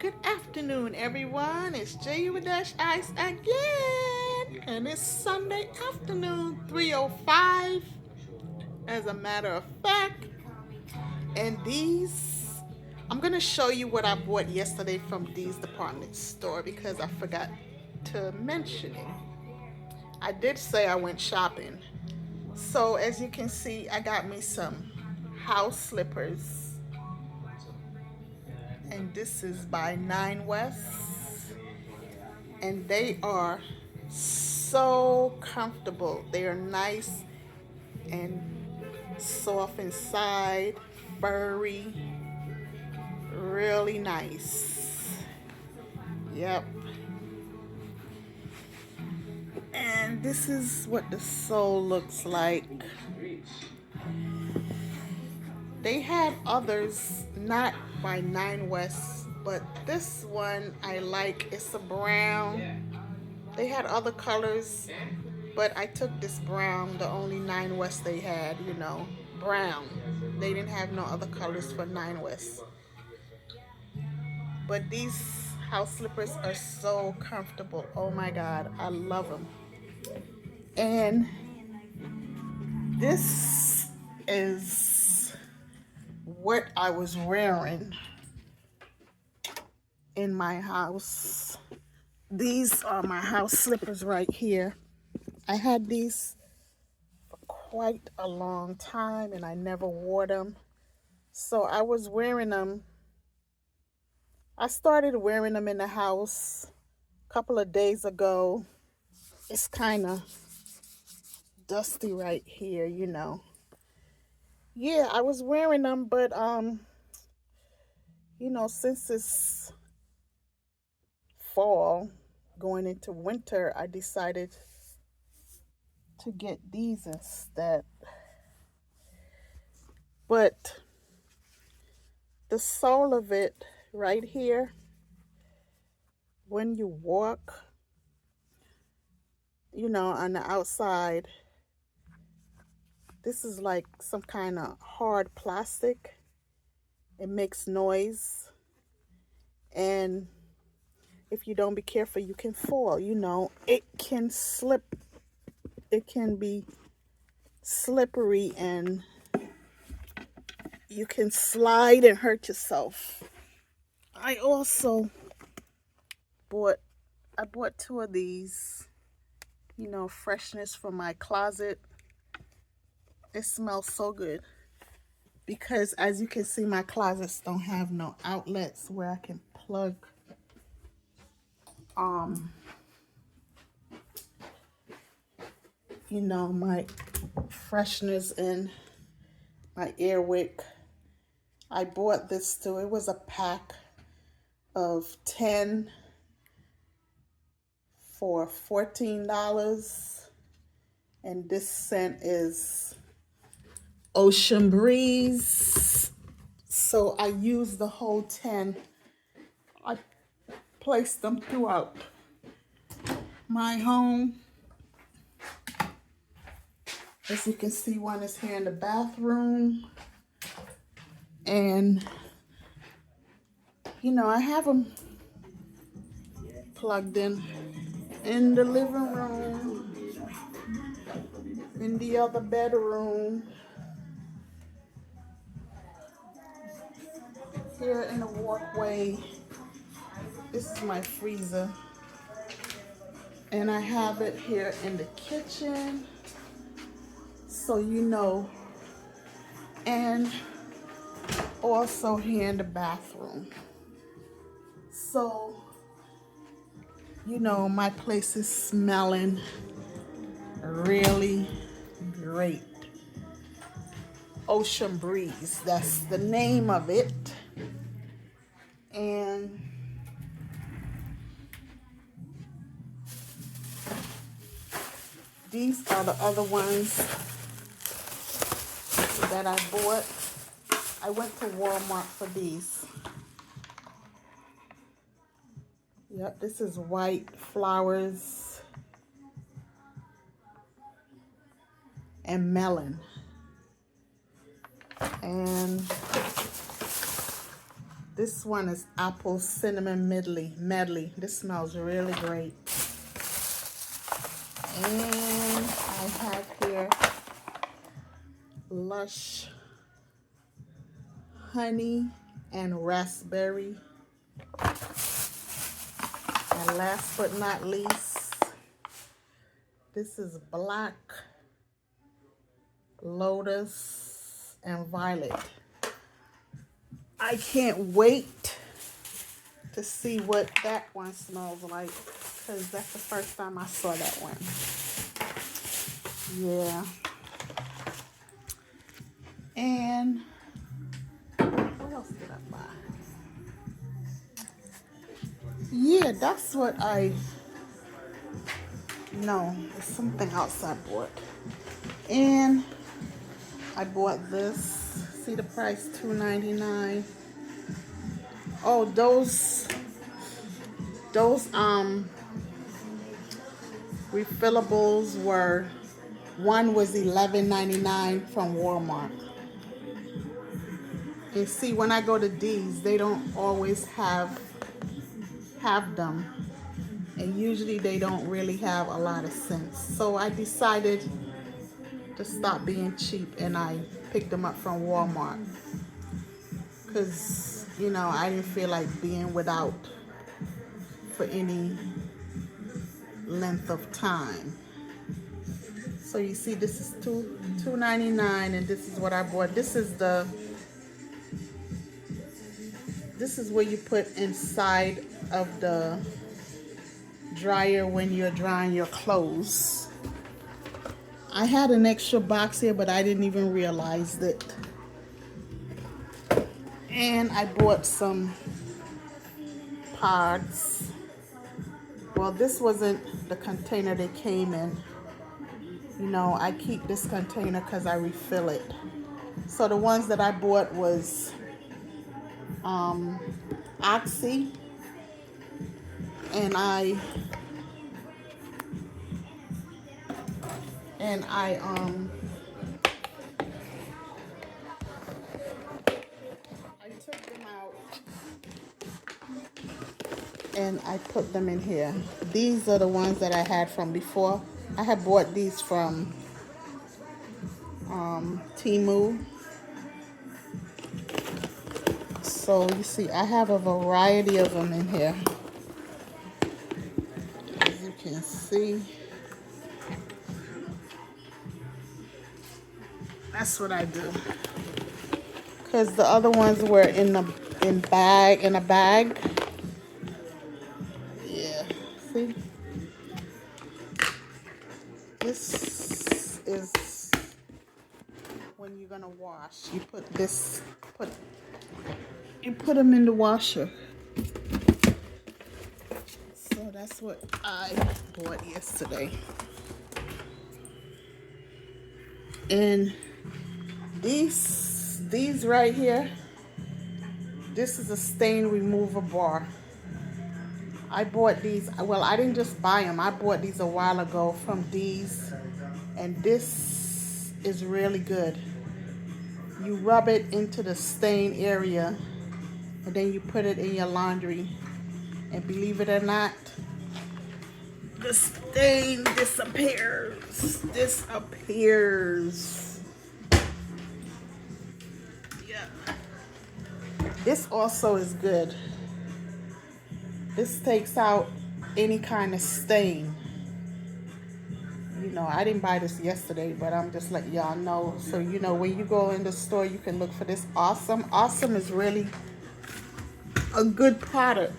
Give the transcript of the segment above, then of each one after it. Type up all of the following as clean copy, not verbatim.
Good afternoon, everyone. It's J.U.-Ice again, and it's Sunday afternoon, 3:05. As a matter of fact, and I'm gonna show you what I bought yesterday from Dee's department store because I forgot to mention it. I did say I went shopping, so as you can see, I got me some house slippers, and this is by Nine West. And they are so comfortable. They are nice and soft inside, furry, really nice. Yep. And this is what the sole looks like. They had others, not by Nine West, but this one I like. It's a brown. They had other colors, but I took this brown, the only Nine West they had, brown. They didn't have no other colors for Nine West. But these house slippers are so comfortable. Oh my God, I love them. And this is what I was wearing in my house. These are my house slippers right here. I had these for quite a long time and I never wore them. So I was wearing them. I started wearing them in the house a couple of days ago. It's kind of dusty right here. Yeah, I was wearing them, but since it's fall going into winter, I decided to get these instead. But the sole of it right here, when you walk, on the outside, this is like some kind of hard plastic. It makes noise. And if you don't be careful, you can fall. It can slip. It can be slippery and you can slide and hurt yourself. I also bought two of these, freshness from my closet. It smells so good because as you can see, my closets don't have no outlets where I can plug my freshness in my Airwick. I bought this too. It was a pack of 10 for $14. And this scent is Ocean Breeze. So I used the whole 10. I placed them throughout my home. As you can see, one is here in the bathroom. And, I have them plugged in the living room, in the other bedroom, here in the walkway. This is my freezer. And I have it here in the kitchen. So and also here in the bathroom. So, my place is smelling really great. Ocean Breeze, that's the name of it. And these are the other ones that I bought. I went to Walmart for these. Yep, this is white flowers and melon. And This one is apple cinnamon medley. This smells really great. And I have here Lush honey and raspberry. And last but not least, this is black lotus and violet. I can't wait to see what that one smells like, because that's the first time I saw that one. Yeah. And what else did I buy? Yeah, that's what no, it's something else I bought. And I bought this. See the price, $2.99. Oh, those refillables were, one was $11.99 from Walmart. And see, when I go to these, they don't always have them, and usually they don't really have a lot of sense. So I decided to stop being cheap, and I picked them up from Walmart, because you know, I didn't feel like being without for any length of time. So you see, this is $2.99, and this is what I bought. This is where you put inside of the dryer when you're drying your clothes. I had an extra box here, but I didn't even realize it. And I bought some pods. Well, this wasn't the container they came in. You know, I keep this container because I refill it. So the ones that I bought was Oxy, and I took them out and I put them in here. These are the ones that I had from before. I had bought these from Temu. So you see, I have a variety of them in here. As you can see, that's what I do. Because the other ones were in a bag. Yeah, see? This is when you're gonna wash. You put them in the washer. So that's what I bought yesterday. And these right here, this is a stain remover bar. I bought these, well, I didn't just buy them. I bought these a while ago from D's, and this is really good. You rub it into the stain area, and then you put it in your laundry, and believe it or not, the stain disappears. Yeah. This also is good. This takes out any kind of stain. You know, I didn't buy this yesterday, but I'm just letting y'all know. So, you know, when you go in the store, you can look for this Awesome. Awesome is really a good product.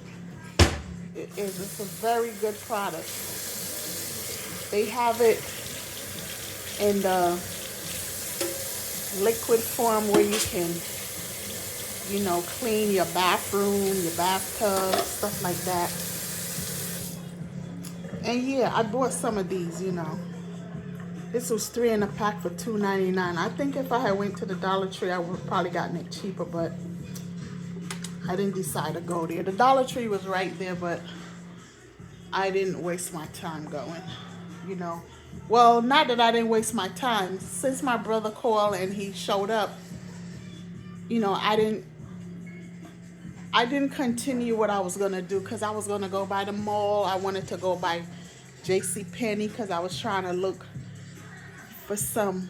It is. It's a very good product. They have it in the liquid form where you can, you know, clean your bathroom, your bathtub, stuff like that. And yeah, I bought some of these, you know. This was 3 in a pack for $2.99. I think if I had went to the Dollar Tree, I would have probably gotten it cheaper, but I didn't decide to go there. The Dollar Tree was right there, but I didn't waste my time going, you know. Well, not that I didn't waste my time. Since my brother called and he showed up, you know, I I didn't continue what I was gonna do because I was gonna go by the mall. I wanted to go by J.C. Penney because I was trying to look for some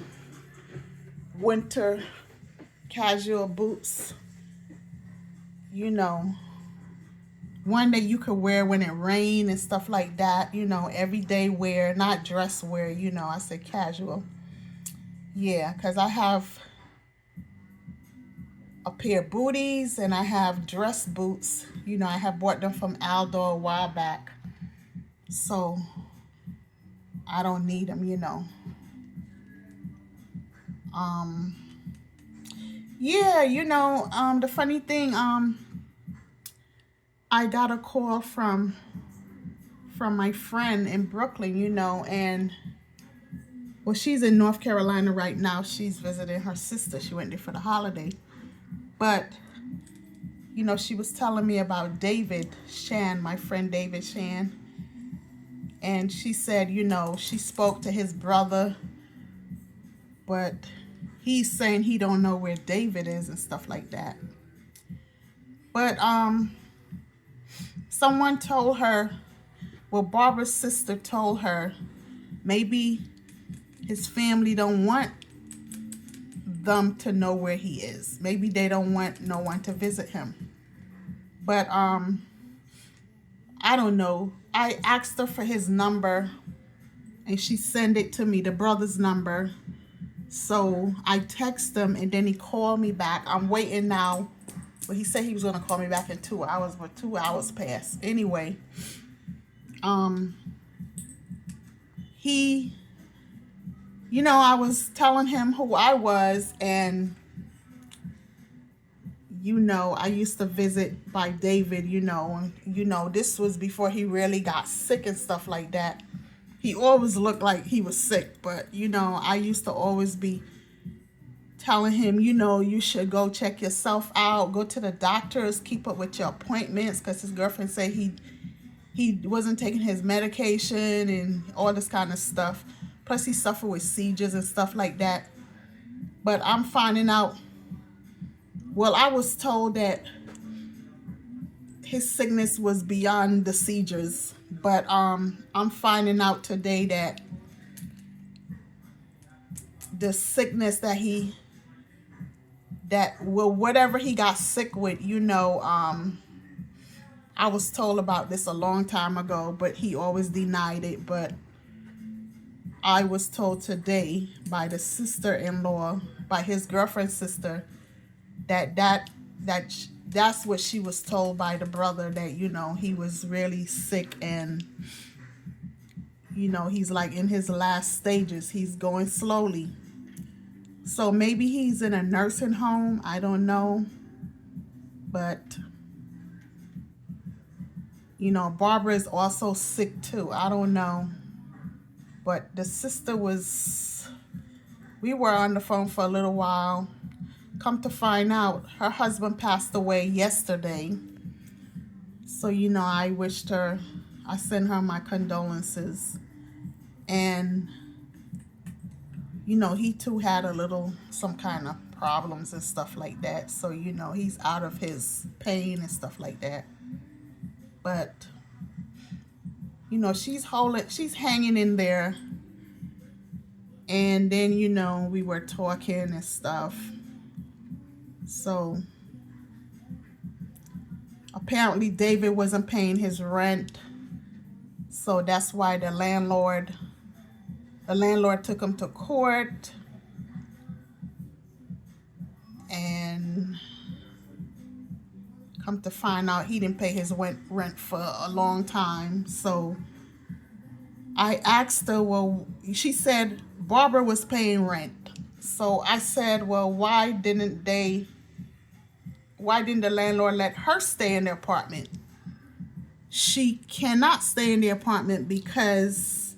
winter casual boots, you know, one that you could wear when it rains and stuff like that, everyday wear, not dress wear, I said casual. Yeah, because I have a pair of booties and I have dress boots. I have bought them from Aldo a while back. So I don't need them. Um, yeah, the funny thing, I got a call from my friend in Brooklyn, and well, she's in North Carolina right now. She's visiting her sister. She went there for the holiday. But, she was telling me about David Shan, my friend David Shan. And she said, she spoke to his brother, but he's saying he don't know where David is and stuff like that. But someone told her, well, Barbara's sister told her, maybe his family don't want them to know where he is. Maybe they don't want no one to visit him. But I don't know. I asked her for his number and she sent it to me, the brother's number. So I text him and then he called me back. I'm waiting now. But he said he was going to call me back in 2 hours, but 2 hours passed. Anyway, he, I was telling him who I was, and, I used to visit by David, and, this was before he really got sick and stuff like that. He always looked like he was sick, but, I used to always be telling him, you should go check yourself out, go to the doctors, keep up with your appointments, because his girlfriend said he wasn't taking his medication and all this kind of stuff. Plus he suffered with seizures and stuff like that. But I'm finding out, well, I was told that his sickness was beyond the seizures, but I'm finding out today that the sickness whatever he got sick with, I was told about this a long time ago, but he always denied it. But I was told today by the sister-in-law, by his girlfriend's sister, that's what she was told by the brother, that, he was really sick and, he's like in his last stages. He's going slowly. So maybe he's in a nursing home. I don't know. But, Barbara is also sick too. I don't know. But the sister we were on the phone for a little while. Come to find out, her husband passed away yesterday. So, I sent her my condolences. And, he too had some kind of problems and stuff like that. So, he's out of his pain and stuff like that. But, she's hanging in there. And then, we were talking and stuff. So, apparently David wasn't paying his rent. So that's why the landlord took him to court. And come to find out, he didn't pay his rent for a long time. So I asked her, well, she said Barbara was paying rent. So I said, well, why didn't the landlord let her stay in the apartment? She cannot stay in the apartment because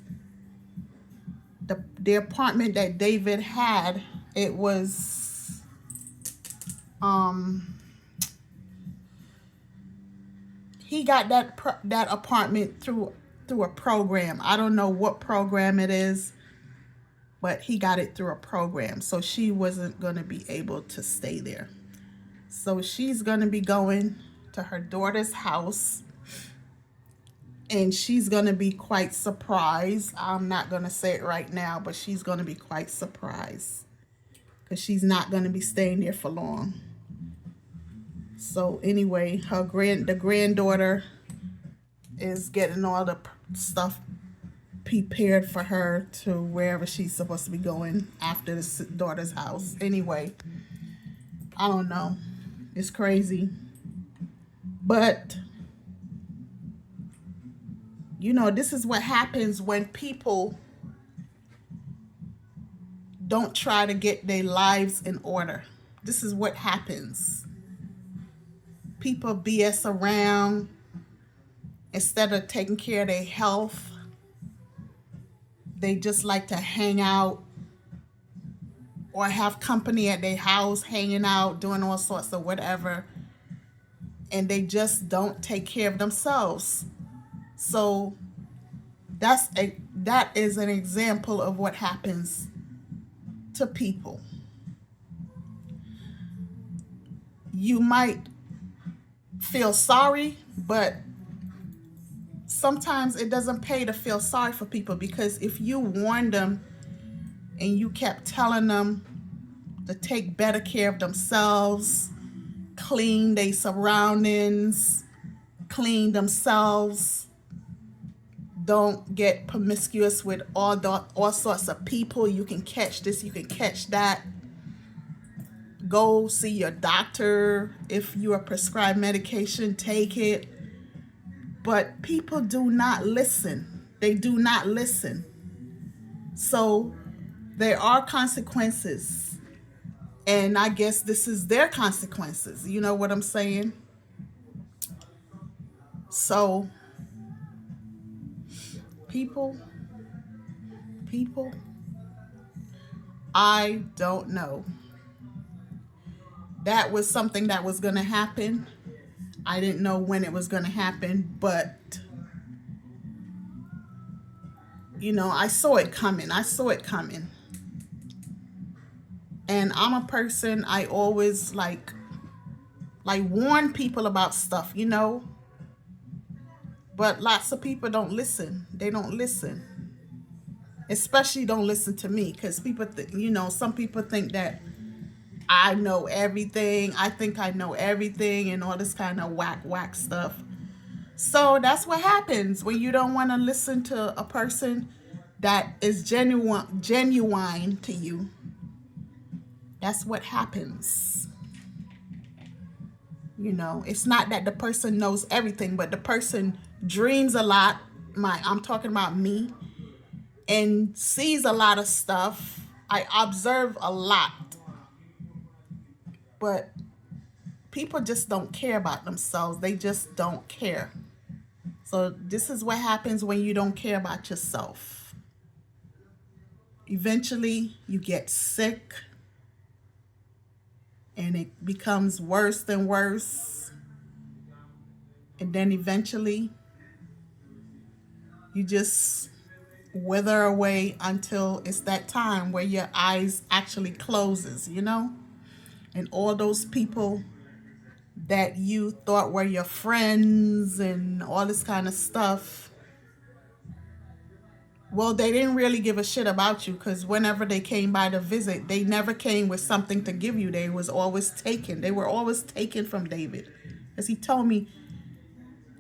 the apartment that David had, it was he got that apartment through a program. I don't know what program it is, but he got it through a program. So she wasn't going to be able to stay there. So she's going to be going to her daughter's house, and she's going to be quite surprised. I'm not going to say it right now, but she's going to be quite surprised because she's not going to be staying there for long. So anyway, the granddaughter is getting all the stuff prepared for her to wherever she's supposed to be going after the daughter's house. Anyway, I don't know. It's crazy. But, you know, this is what happens when people don't try to get their lives in order. This is what happens. People BS around instead of taking care of their health. They just like to hang out or have company at their house, hanging out, doing all sorts of whatever. And they just don't take care of themselves. So that is an example of what happens to people. You might feel sorry, but sometimes it doesn't pay to feel sorry for people, because if you warned them and you kept telling them to take better care of themselves, clean their surroundings, clean themselves, don't get promiscuous with all sorts of people. You can catch this, you can catch that. Go see your doctor. If you are prescribed medication, take it. But people do not listen. They do not listen. So there are consequences. And I guess this is their consequences. You know what I'm saying? So people, I don't know. That was something that was going to happen. I didn't know when it was going to happen, but, you know, I saw it coming. And I'm a person, I always like warn people about stuff, you know. But lots of people don't listen. They don't listen. Especially don't listen to me, because people, some people think that I know everything. I think I know everything and all this kind of whack stuff. So that's what happens when you don't want to listen to a person that is genuine to you. That's what happens. You know, it's not that the person knows everything, but the person dreams a lot. I'm talking about me, and sees a lot of stuff. I observe a lot. But people just don't care about themselves. They just don't care. So this is what happens when you don't care about yourself. Eventually, you get sick, and it becomes worse than worse. And then eventually, you just wither away until it's that time where your eyes actually closes, you know? And all those people that you thought were your friends and all this kind of stuff, well, they didn't really give a shit about you, because whenever they came by to visit, they never came with something to give you. They were always taken from David. As he told me,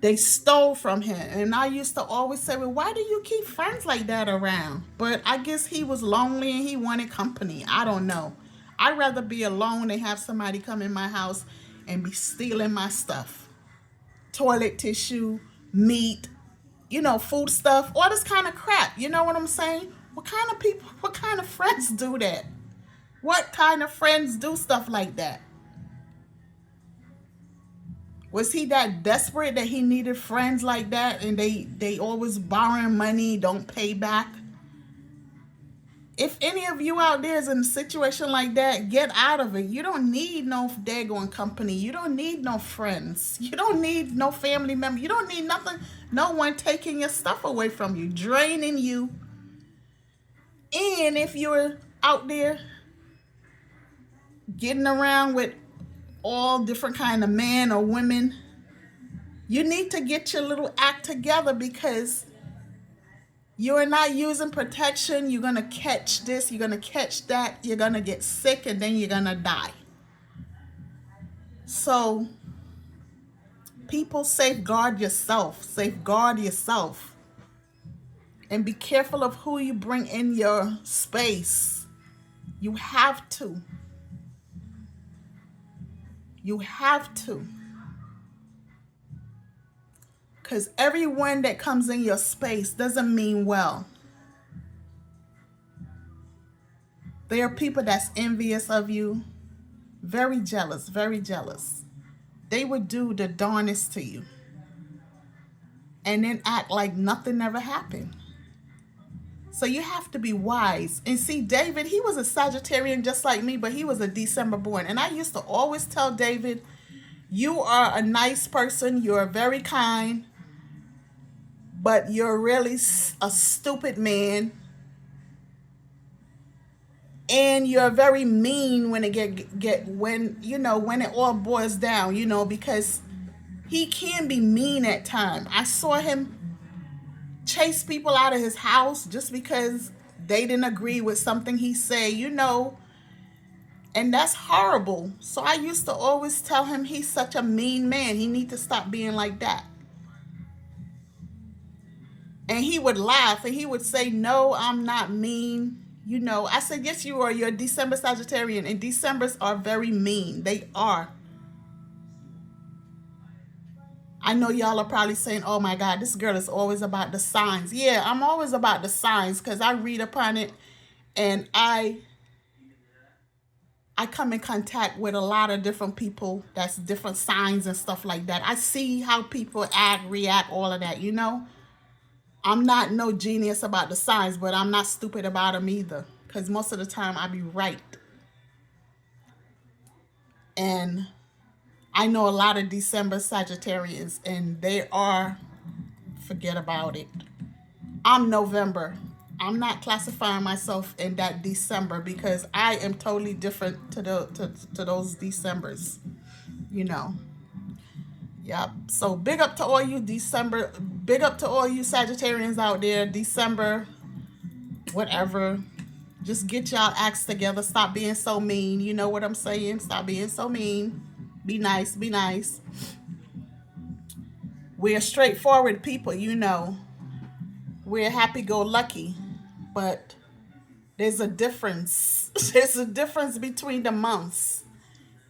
they stole from him. And I used to always say, well, why do you keep friends like that around? But I guess he was lonely and he wanted company. I don't know. I'd rather be alone than have somebody come in my house and be stealing my stuff. Toilet tissue, meat, food stuff, all this kind of crap. You know what I'm saying? What kind of friends do that? What kind of friends do stuff like that? Was he that desperate that he needed friends like that, and they always borrowing money, don't pay back? If any of you out there is in a situation like that, get out of it. You don't need no daggone company. You don't need no friends. You don't need no family member. You don't need nothing. No one taking your stuff away from you, draining you. And if you're out there getting around with all different kind of men or women You need to get your little act together because you are not using protection. You're going to catch this. You're going to catch that. You're going to get sick and then you're going to die. So people, safeguard yourself. Safeguard yourself. And be careful of who you bring in your space. You have to. You have to. Because everyone that comes in your space doesn't mean well. There are people that's envious of you. Very jealous, very jealous. They would do the darnest to you. And then act like nothing ever happened. So you have to be wise. And see, David, he was a Sagittarian just like me, but he was a December born. And I used to always tell David, you are a nice person. You're very kind. But you're really a stupid man. And you're very mean when it when it all boils down, because he can be mean at times. I saw him chase people out of his house just because they didn't agree with something he said, and that's horrible. So I used to always tell him he's such a mean man. He needs to stop being like that. And he would laugh and he would say, no, I'm not mean. I said, yes, you are. You're a December Sagittarian, and Decembers are very mean. They are. I know y'all are probably saying, oh my God, this girl is always about the signs. Yeah, I'm always about the signs because I read upon it, and I come in contact with a lot of different people that's different signs and stuff like that. I see how people act, react, all of that, I'm not no genius about the signs, but I'm not stupid about them either. Because most of the time I be right. And I know a lot of December Sagittarians, and they are, forget about it. I'm November. I'm not classifying myself in that December because I am totally different to those Decembers, Yep. So big up to all you December, big up to all you Sagittarians out there. December, whatever. Just get y'all acts together. Stop being so mean. You know what I'm saying? Stop being so mean. Be nice. Be nice. We're straightforward people, We're happy-go-lucky. But there's a difference. There's a difference between the months.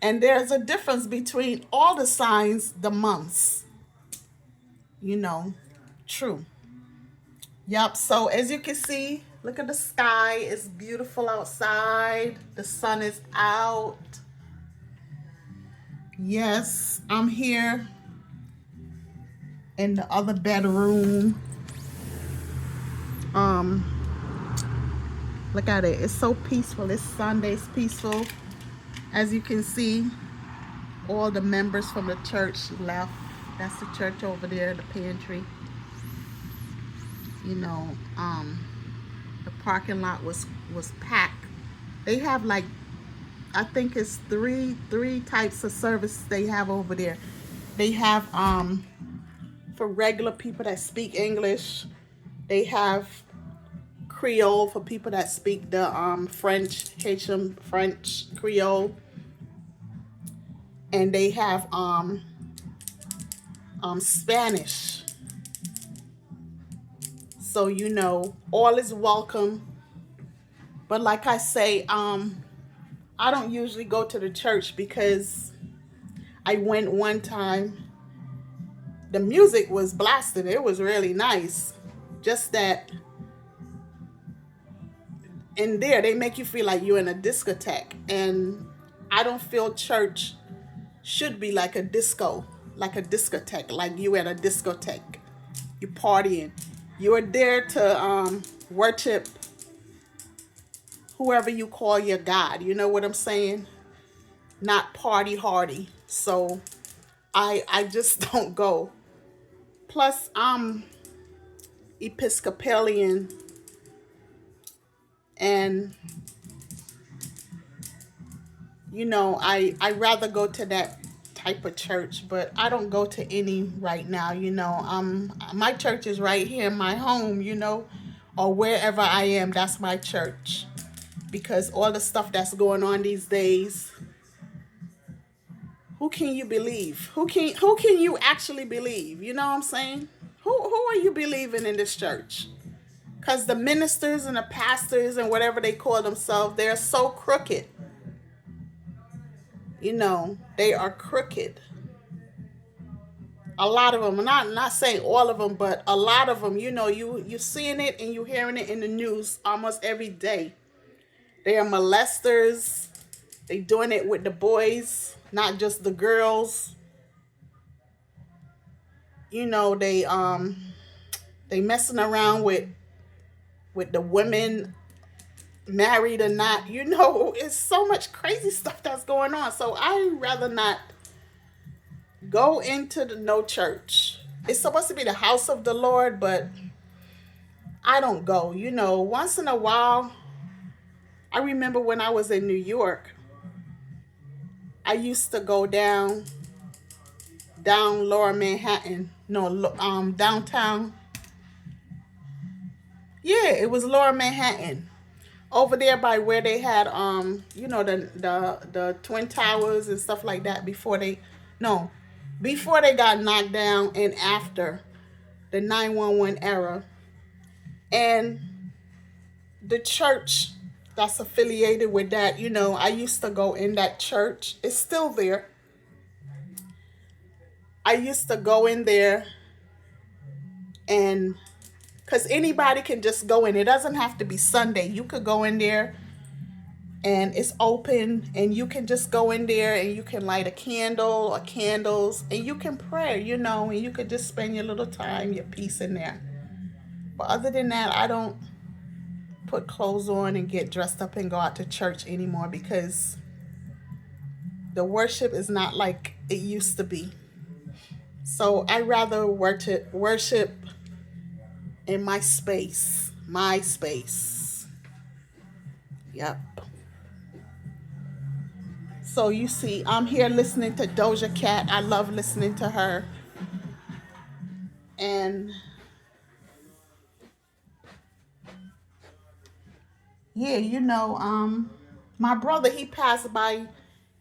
And there's a difference between all the signs, the months. True. Yep. So as you can see, look at the sky. It's beautiful outside. The sun is out. Yes, I'm here in the other bedroom. Look at it. It's so peaceful. It's Sunday. It's peaceful. As you can see, all the members from the church left. That's the church over there, the pantry. The parking lot was packed. They have I think it's three types of service they have over there. They have for regular people that speak English. They have Creole for people that speak the French, Haitian French, Creole. And they have Spanish. So all is welcome. But like I say, I don't usually go to the church because I went one time. The music was blasted. It was really nice. Just that in there they make you feel like you're in a discotheque, and I don't feel church should be like a disco, like a discotheque, like you at a discotheque. You're partying. You're there to worship whoever you call your God. You know what I'm saying? Not party hardy. So I just don't go. Plus, I'm Episcopalian, and I rather go to that type of church, but I don't go to any right now, you know. My church is right here in my home, you know, or wherever I am, that's my church. Because all the stuff that's going on these days, who can you believe? Who can you actually believe? You know what I'm saying? Who are you believing in this church? Because the ministers and the pastors and whatever they call themselves, they're so crooked. You know, they are crooked. A lot of them, not saying all of them, but a lot of them, you know, you're seeing it and you're hearing it in the news almost every day. They are molesters. They doing it with the boys, not just the girls. You know, they messing around with the women, married or not. You know, it's so much crazy stuff that's going on. So I rather not go into the no church. It's supposed to be the house of the Lord, but I don't go. You know, once in a while, I remember when I was in New York, I used to go down Lower Manhattan. No, downtown. Yeah, it was Lower Manhattan. Over there by where they had you know, the Twin Towers and stuff like that before they no, before they got knocked down and after the 911 era. And the church that's affiliated with that, you know, I used to go in that church. It's still there. I used to go in there, and because anybody can just go in. It doesn't have to be Sunday. You could go in there and it's open, and you can just go in there and you can light a candle or candles and you can pray, you know, and you could just spend your little time, your peace in there. But other than that, I don't put clothes on and get dressed up and go out to church anymore, because the worship is not like it used to be. So I rather worship in my space. My space. Yep. So you see, I'm here listening to Doja Cat. I love listening to her. And yeah, you know, my brother, he passed by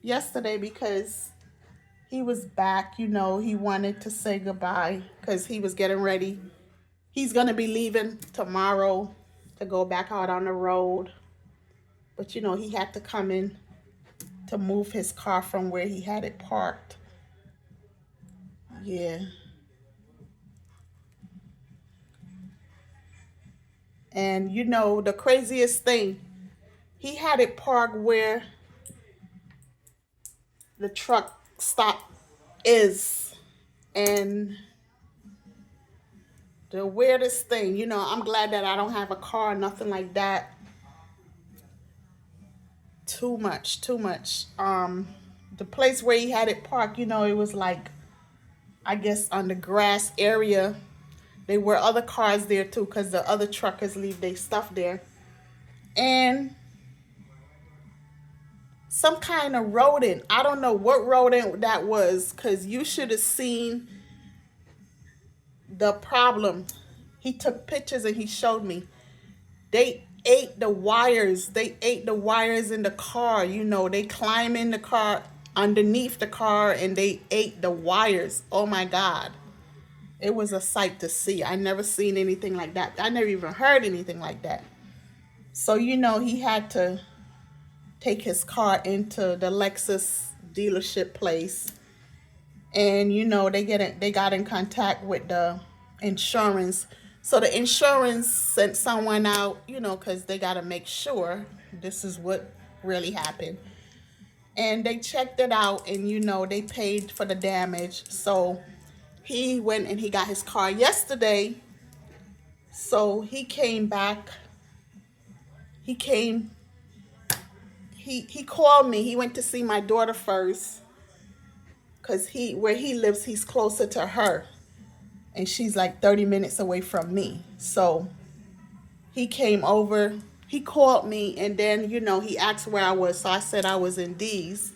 yesterday because he was back, you know, he wanted to say goodbye because he was getting ready. He's going to be leaving tomorrow to go back out on the road. But, you know, he had to come in to move his car from where he had it parked. Yeah. And, you know, the craziest thing, he had it parked where the truck stop is. And the weirdest thing, you know, I'm glad that I don't have a car, nothing like that. Too much. The place where he had it parked, you know, it was like, I guess on the grass area. There were other cars there too, because the other truckers leave their stuff there. And some kind of rodent. I don't know what rodent that was, because you should have seen the problem. He took pictures and he showed me. They ate the wires. They ate the wires in the car. You know, they climb in the car, underneath the car, and they ate the wires. Oh my God. It was a sight to see. I never seen anything like that. I never even heard anything like that. So, you know, he had to take his car into the Lexus dealership place. And, you know, they got in contact with the insurance. So the insurance sent someone out, you know, because they got to make sure this is what really happened. And they checked it out, and, you know, they paid for the damage. So he went and he got his car yesterday. So he came back. He called me. He went to see my daughter first, because where he lives, he's closer to her. And she's like 30 minutes away from me. So he came over. He called me, and then, you know, he asked where I was. So I said I was in D's.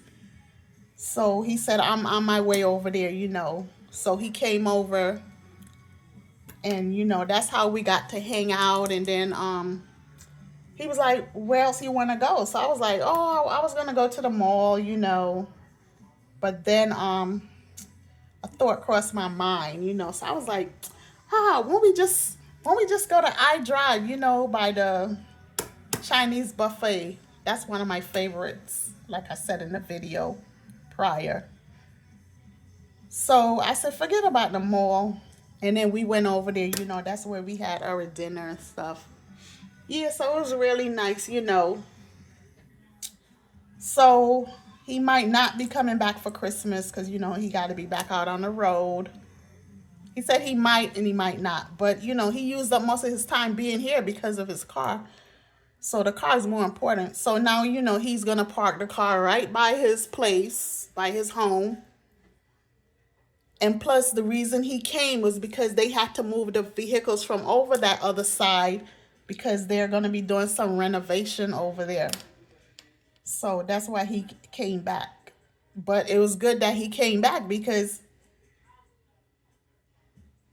So he said, I'm on my way over there, you know. So he came over, and you know, that's how we got to hang out. And then he was like, where else you want to go? So I was like, oh, I was gonna go to the mall, you know. But then a thought crossed my mind, you know. So I was like, won't we just go to iDrive, you know, by the Chinese buffet? That's one of my favorites, like I said in the video prior. So I said, forget about the mall. And then we went over there, you know, that's where we had our dinner and stuff. Yeah, so it was really nice, you know. So he might not be coming back for Christmas because, you know, he got to be back out on the road. He said he might and he might not. But, you know, he used up most of his time being here because of his car. So the car is more important. So now, you know, he's going to park the car right by his place, by his home. And plus, the reason he came was because they had to move the vehicles from over that other side because they're going to be doing some renovation over there. So that's why he came back. But it was good that he came back because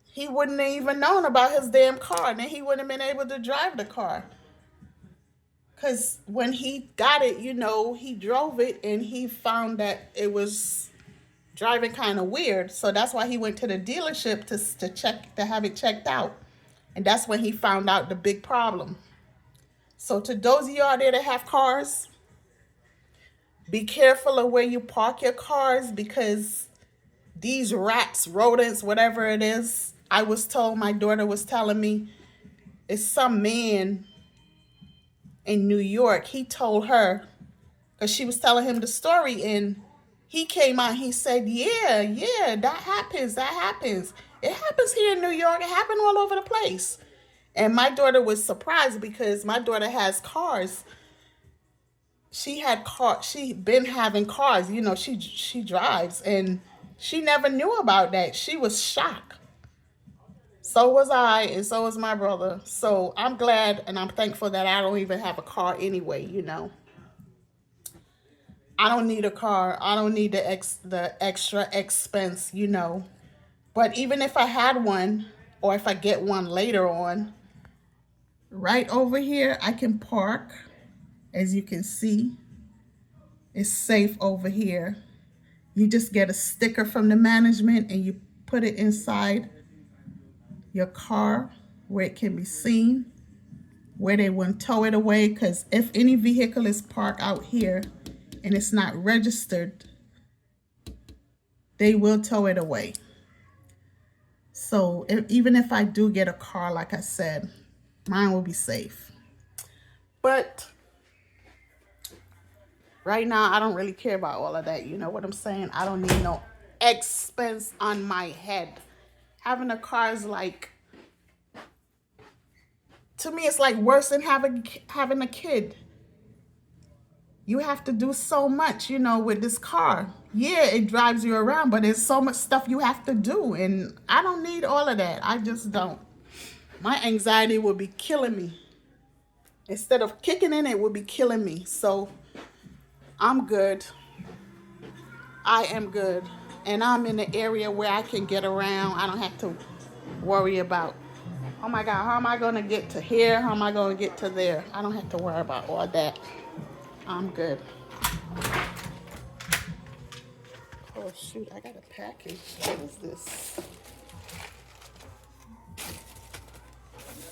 he wouldn't have even known about his damn car, and then he wouldn't have been able to drive the car. Because when he got it, you know, he drove it and he found that it was driving kind of weird. So that's why he went to the dealership to have it checked out. And that's when he found out the big problem. So to those of you out there that have cars, be careful of where you park your cars because these rats, rodents, whatever it is, I was told, my daughter was telling me, it's some man in New York. He told her, because she was telling him the story, and he came out, he said, yeah, that happens. It happens here in New York. It happened all over the place. And my daughter was surprised because my daughter has cars. She been having cars, you know, she drives, and she never knew about that. She was shocked. So was I, and so was my brother. So I'm glad and I'm thankful that I don't even have a car anyway, you know. I don't need a car. I don't need the extra expense, you know. But even if I had one, or if I get one later on, right over here I can park. As you can see, it's safe over here. You just get a sticker from the management and you put it inside your car where it can be seen, where they won't tow it away. Because if any vehicle is parked out here and it's not registered, they will tow it away. So even if I do get a car, like I said, mine will be safe. But right now, I don't really care about all of that. You know what I'm saying? I don't need no expense on my head. Having a car is like, to me, it's like worse than having a kid. You have to do so much, you know, with this car. Yeah, it drives you around, but there's so much stuff you have to do. And I don't need all of that. I just don't. My anxiety would be killing me. Instead of kicking in, it would be killing me. So I'm good. I am good. And I'm in an area where I can get around. I don't have to worry about, oh my God, how am I going to get to here? How am I going to get to there? I don't have to worry about all that. I'm good. Oh shoot, I got a package. What is this?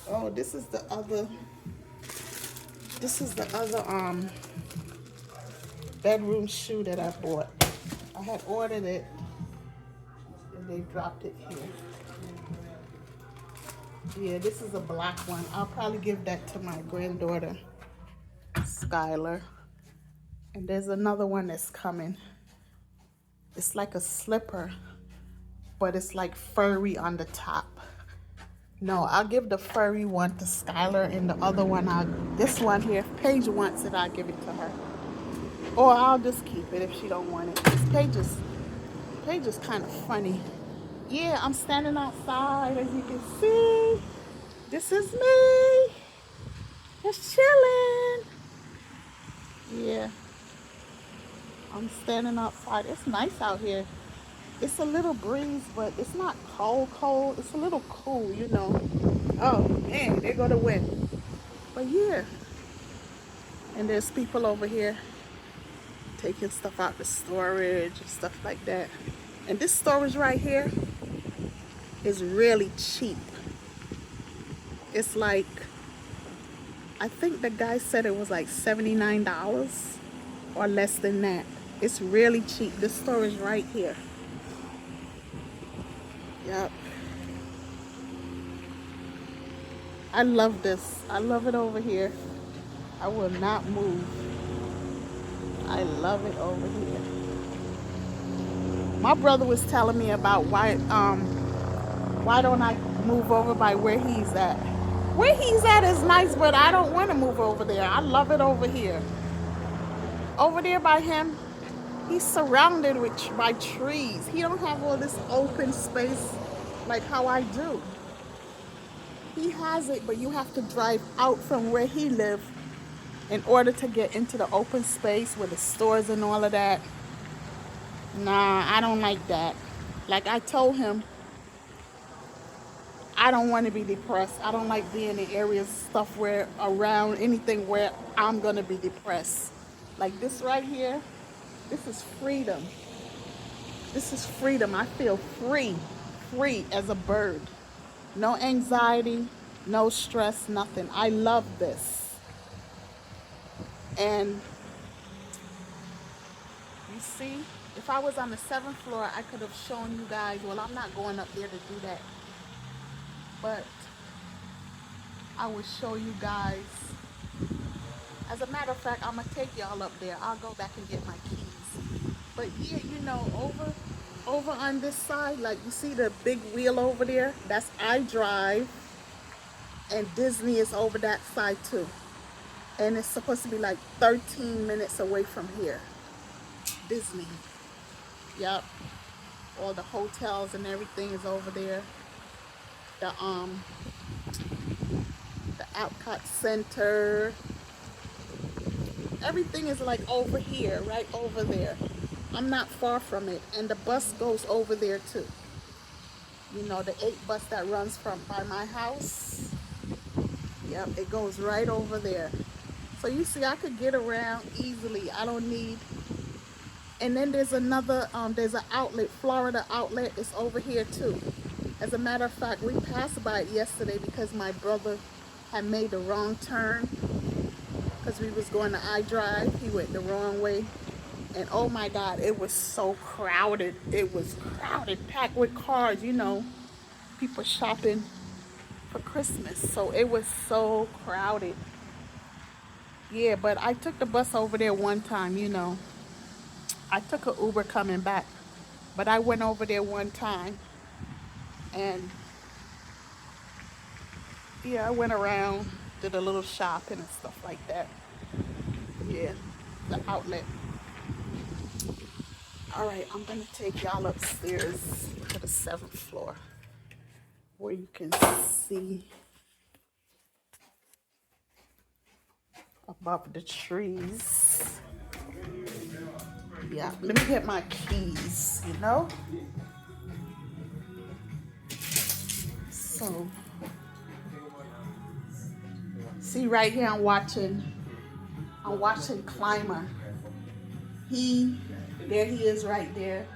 Oh, this is the other bedroom shoe that I bought. I had ordered it and they dropped it here. Yeah, this is a black one. I'll probably give that to my granddaughter, Skylar. And there's another one that's coming. It's like a slipper, but it's like furry on the top. No, I'll give the furry one to Skylar, and the other one, this one here, if Paige wants it, I'll give it to her. Or I'll just keep it if she don't want it. This Paige is kind of funny. Yeah, I'm standing outside, as you can see. This is me. Just chilling. Yeah. I'm standing outside. It's nice out here. It's a little breeze, but it's not cold, cold. It's a little cool, you know. Oh, man, there go the wind. But yeah, and there's people over here taking stuff out the storage and stuff like that. And this storage right here is really cheap. It's like, I think the guy said it was like $79 or less than that. It's really cheap. This storage right here. Yep. I love this. I love it over here. I will not move. I love it over here. My brother was telling me about why don't I move over by where he's at. Where he's at is nice, but I don't want to move over there. I love it over here. Over there by him, he's surrounded by trees. He don't have all this open space like how I do. He has it, but you have to drive out from where he lives in order to get into the open space with the stores and all of that. Nah, I don't like that. Like I told him, I don't want to be depressed. I don't like being in areas, stuff where around anything where I'm going to be depressed. Like this right here, this is freedom. This is freedom. I feel free as a bird. No anxiety, no stress, nothing. I love this. And you see, if I was on the 7th floor, I could have shown you guys. Well, I'm not going up there to do that. But I will show you guys. As a matter of fact, I'm going to take y'all up there. I'll go back and get my keys. But yeah, you know, over on this side, like you see the big wheel over there? That's iDrive. And Disney is over that side too. And it's supposed to be like 13 minutes away from here. Disney. Yep. All the hotels and everything is over there. The Epcot Center. Everything is like over here, right over there. I'm not far from it. And the bus goes over there too. You know, the 8 bus that runs from by my house. Yep, it goes right over there. So you see, I could get around easily. I don't need. And then there's another, there's an outlet, Florida outlet. It's over here too. As a matter of fact, we passed by it yesterday because my brother had made the wrong turn. Because we was going to iDrive. He went the wrong way. And oh my God, it was so crowded. It was crowded, packed with cars, you know. People shopping for Christmas. So it was so crowded. Yeah, but I took the bus over there one time, you know. I took an Uber coming back. But I went over there one time. And yeah, I went around, did a little shopping and stuff like that. Yeah, the outlet. All right, I'm gonna take y'all upstairs to the 7th floor where you can see above the trees. Yeah, let me get my keys, you know? So, see right here, I'm watching Climber. There he is right there.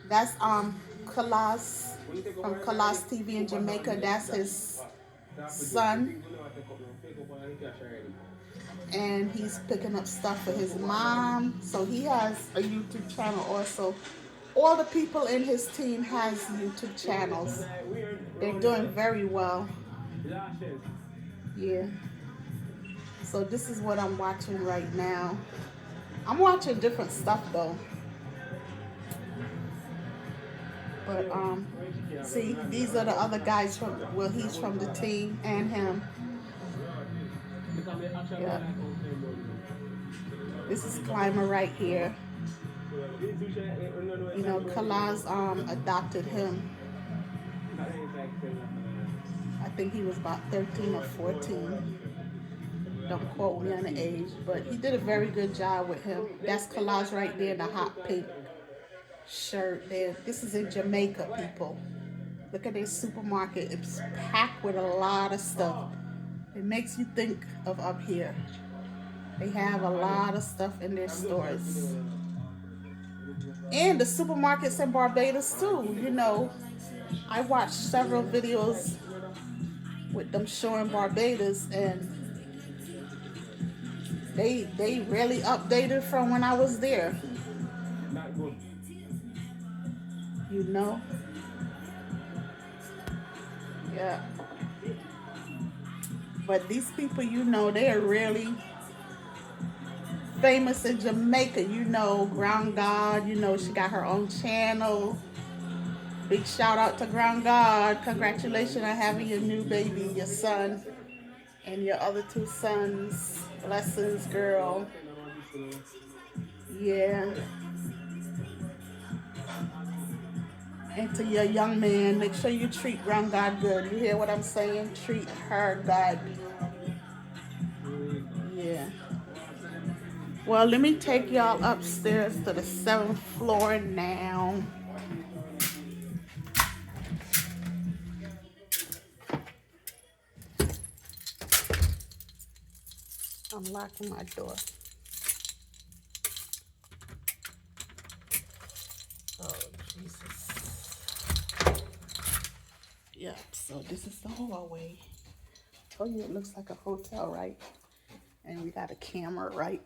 That's Kalas from Kalas TV in Jamaica. That's his son. And he's picking up stuff for his mom. So he has a YouTube channel also. All the people in his team has YouTube channels. They're doing very well. Yeah. So this is what I'm watching right now. I'm watching different stuff though. But see, these are the other guys from, well, he's from the team and him. Yeah. This is Climber right here. You know, Kalas adopted him. I think he was about 13 or 14. Don't quote me on the age, but he did a very good job with him. That's collage right there, the hot pink shirt there. This is in Jamaica, people. Look at their supermarket. It's packed with a lot of stuff. It makes you think of up here. They have a lot of stuff in their stores. And the supermarkets in Barbados too, you know. I watched several videos with them showing Barbados, and they really updated from when I was there. You know? Yeah. But these people, you know, they are really famous in Jamaica. You know, Ground God, you know, she got her own channel. Big shout out to Ground God. Congratulations on having your new baby, your son, and your other 2 sons. Blessings, girl. Yeah. And to your young man, make sure you treat Ground God good. You hear what I'm saying? Treat her good. Yeah. Well, let me take y'all upstairs to the 7th floor now. I'm locking my door. Oh, Jesus. Yep, so this is the hallway. Oh, yeah, it looks like a hotel, right? And we got a camera right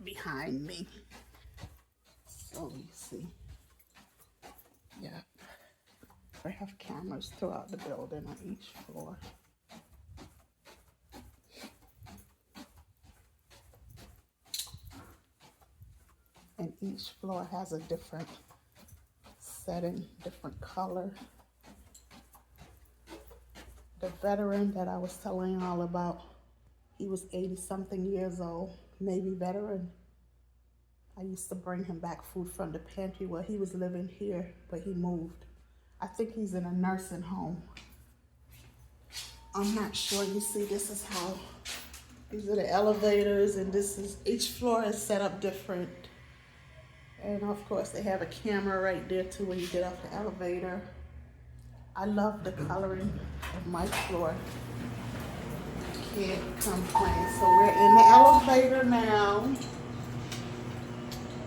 behind me. So you see. Yep. We have cameras throughout the building on each floor. And each floor has a different setting, different color. The veteran that I was telling y'all about, he was 80-something years old, Navy veteran. I used to bring him back food from the pantry where he was living here, but he moved. I think he's in a nursing home. I'm not sure. You see, this is how, these are the elevators, and this is, each floor is set up different. And of course, they have a camera right there too when you get off the elevator. I love the coloring of my floor. Can't complain. So we're in the elevator now.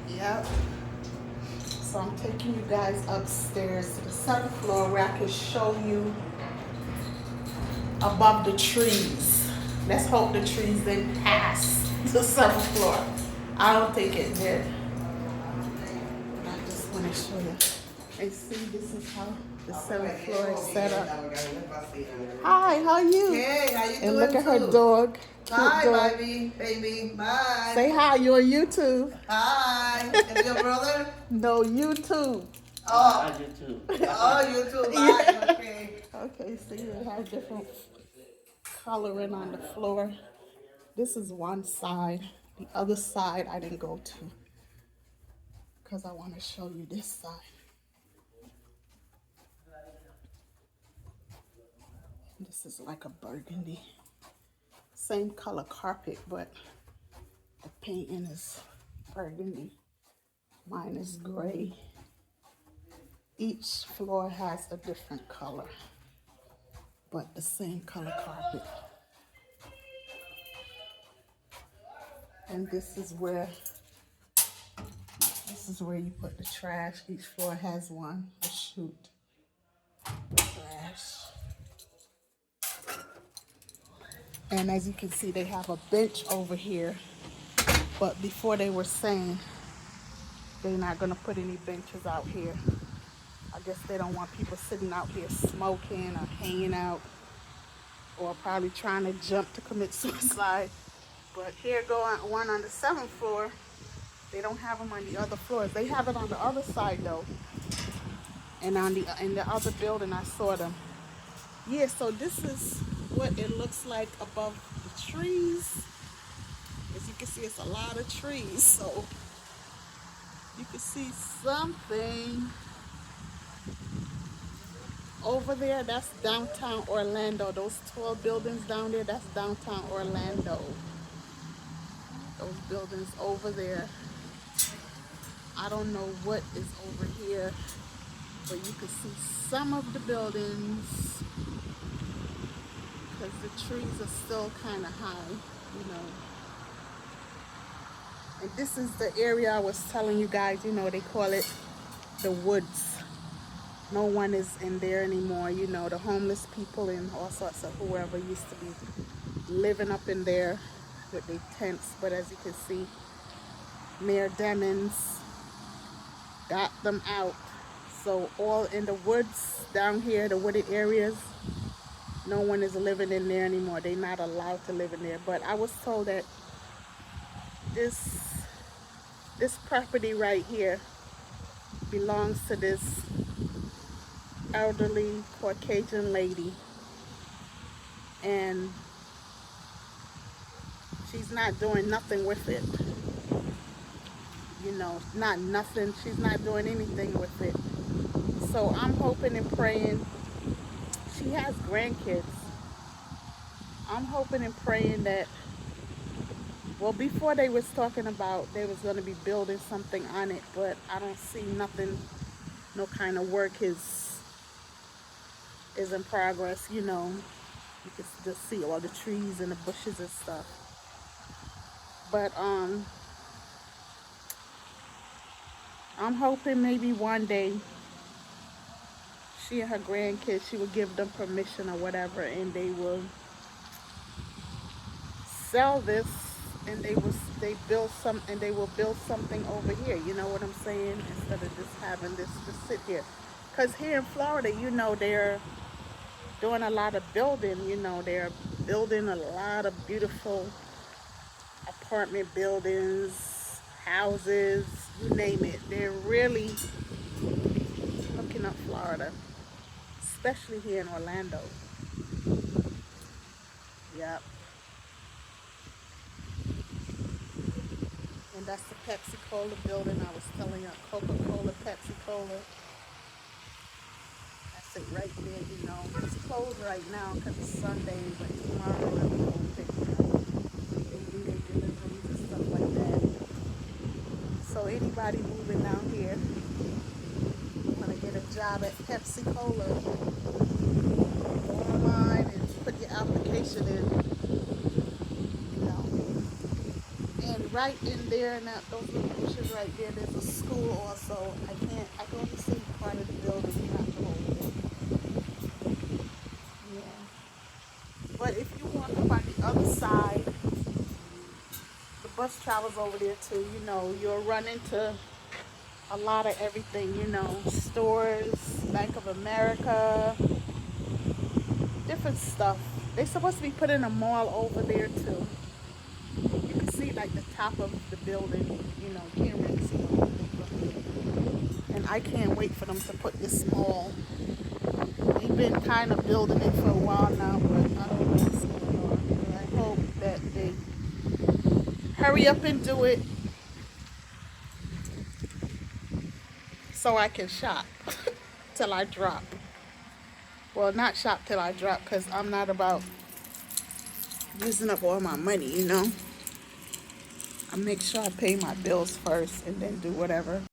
Yep. So I'm taking you guys upstairs to the 7th floor where I can show you above the trees. Let's hope the trees didn't pass the 7th floor. I don't think it did. I just want to show you. And see, this is how the 7th floor is set up. Hi, how are you? Hey, how you doing? And look at her too? dog. Cute Hi, dog. baby. Bye. Say hi, you're on YouTube. Hi. Is your brother? No, YouTube. Oh. YouTube. Oh, you too. Bye. Okay. Okay, see, they have different coloring on the floor. This is one side. The other side I didn't go to because I want to show you this side. This is like a burgundy. Same color carpet, but the painting is burgundy. Mine is gray. Each floor has a different color, but the same color carpet. And this is where you put the trash. Each floor has one, a chute. Trash. And as you can see, they have a bench over here. But before they were saying they're not gonna put any benches out here. I guess they don't want people sitting out here smoking or hanging out or probably trying to jump to commit suicide. But here go one on the 7th floor. They don't have them on the other floors. They have it on the other side though. And in the other building I saw them. Yeah, so this is what it looks like above the trees. As you can see, it's a lot of trees, so you can see something over there, that's downtown Orlando. Those tall buildings down there, that's downtown Orlando. Those buildings over there. I don't know what is over here, but you can see some of the buildings because the trees are still kind of high, you know. And this is the area I was telling you guys, you know, they call it the woods. No one is in there anymore, you know. The homeless people and all sorts of whoever used to be living up in there with their tents. But as you can see, Mayor Demmons got them out. So all in the woods down here, the wooded areas, no one is living in there anymore. They're not allowed to live in there. But I was told that this property right here belongs to this elderly Caucasian lady, and she's not doing nothing with it, you know. Not nothing, she's not doing anything with it. So I'm hoping and praying. She has grandkids. I'm hoping and praying that, well, before they was talking about they was going to be building something on it, but I don't see nothing, no kind of work is in progress, you know. You can just see all the trees and the bushes and stuff. But I'm hoping maybe one day she and her grandkids, she will give them permission or whatever, and they will sell this, and they will build something over here, you know what I'm saying, instead of just having this just sit here. Because here in Florida, you know, they're doing a lot of building, you know. They're building a lot of beautiful apartment buildings, houses, you name it. They're really hooking up Florida, especially here in Orlando. Yep. And that's the Pepsi-Cola building I was telling you, Coca-Cola, Pepsi-Cola. That's it right there, you know. It's closed right now because it's Sunday, but tomorrow they'll be open, you know. They do their deliveries and stuff like that. So anybody moving down here want to get a job at Pepsi-Cola, go online and put your application in. Right in there, and those little bushes right there, there's a school also. I can only see part of the building, not the whole thing. Yeah. But if you walk up on the other side, the bus travels over there too. You know, you'll run into a lot of everything, you know, stores, Bank of America, different stuff. They're supposed to be putting a mall over there too. Like the top of the building, you know, can't really see the whole thing from here. And I can't wait for them to put this mall. They've been kind of building it for a while now, but I don't know what's going on. And I hope that they hurry up and do it so I can shop till I drop. Well, not shop till I drop, because I'm not about using up all my money, you know. I make sure I pay my bills first and then do whatever.